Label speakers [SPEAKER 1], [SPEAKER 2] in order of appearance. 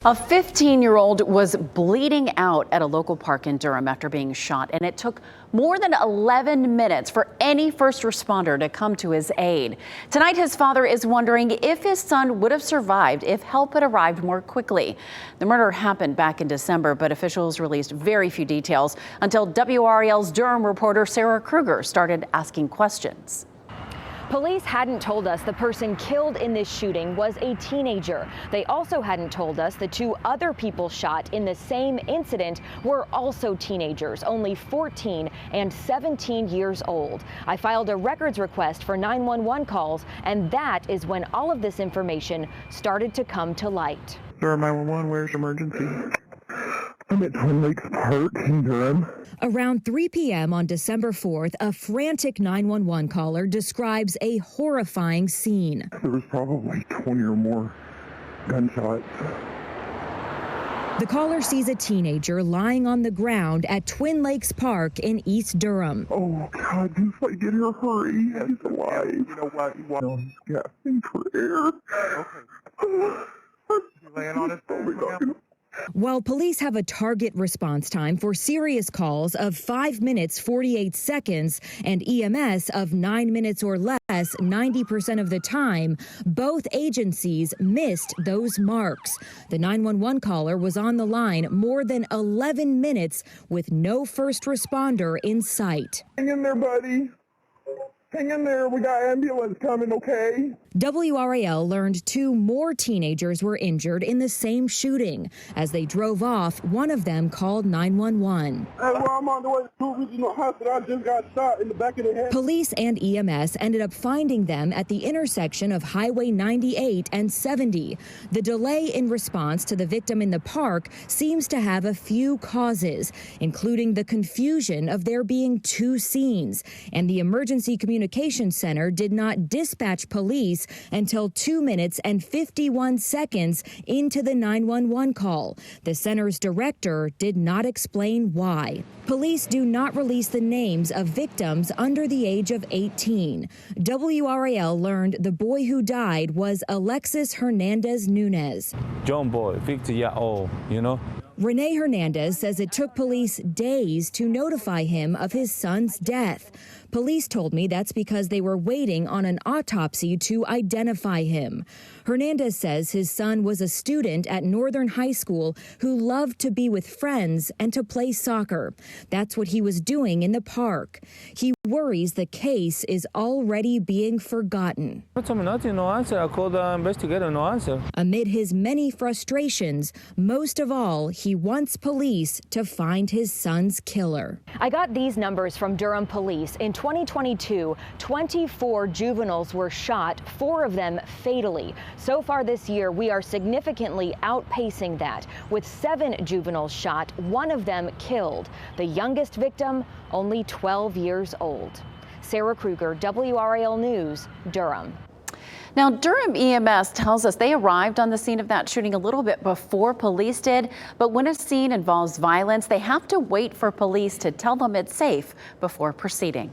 [SPEAKER 1] A 15-year-old was bleeding out at a local park in Durham after being shot, and it took more than 11 minutes for any first responder to come to his aid. Tonight, his father is wondering if his son would have survived if help had arrived more quickly. The murder happened back in December, but officials released very few details until WRAL's Durham reporter Sarah Kruger started asking questions.
[SPEAKER 2] Police hadn't told us the person killed in this shooting was a teenager. They also hadn't told us the two other people shot in the same incident were also teenagers, only 14 and 17 years old. I filed a records request for 911 calls, and that is when all of this information started to come to light.
[SPEAKER 3] Durham 911, where's emergency? I'm at Twin Lakes Park in Durham.
[SPEAKER 2] Around 3 p.m. on December 4th, a frantic 911 caller describes a horrifying scene.
[SPEAKER 3] There was probably 20 or more gunshots.
[SPEAKER 2] The caller sees a teenager lying on the ground at Twin Lakes Park in East Durham.
[SPEAKER 3] Oh, God, just like get her, hurry. He's alive. You know what? No, he's gasping for air. Okay. He's laying on his phone.
[SPEAKER 2] While police have a target response time for serious calls of 5 minutes 48 seconds and EMS of 9 minutes or less 90% of the time, both agencies missed those marks. The 911 caller was on the line more than 11 minutes with no first responder in sight.
[SPEAKER 3] Hang in there, buddy. Hang in there. We got ambulance coming, okay?
[SPEAKER 2] WRAL learned two more teenagers were injured in the same shooting. As they drove off, one of them called 911.
[SPEAKER 3] I'm on the way to regional hospital. I just got shot in the back of the head.
[SPEAKER 2] Police and EMS ended up finding them at the intersection of Highway 98 and 70. The delay in response to the victim in the park seems to have a few causes, including the confusion of there being two scenes, and the Emergency Communications Center did not dispatch police until 2 minutes and 51 seconds into the 911 call. The center's director did not explain why. Police do not release the names of victims under the age of 18. WRAL learned the boy who died was Alexis Hernandez Nunez.
[SPEAKER 4] Young boy, 50-year-old, you know.
[SPEAKER 2] Rene Hernandez says it took police days to notify him of his son's death. Police told me that's because they were waiting on an autopsy to identify him. Hernandez says his son was a student at Northern High School who loved to be with friends and to play soccer. That's what he was doing in the park. He worries the case is already being forgotten.
[SPEAKER 4] I told me nothing, no answer. I called the investigator, no answer.
[SPEAKER 2] Amid his many frustrations, most of all, he wants police to find his son's killer. I got these numbers from Durham police. In 2022, 24 juveniles were shot, 4 of them fatally. So far this year, we are significantly outpacing that, with 7 juveniles shot, 1 of them killed. The youngest victim, only 12 years old. Sarah Kruger, WRAL News, Durham.
[SPEAKER 1] Now, Durham EMS tells us they arrived on the scene of that shooting a little bit before police did, but when a scene involves violence, they have to wait for police to tell them it's safe before proceeding.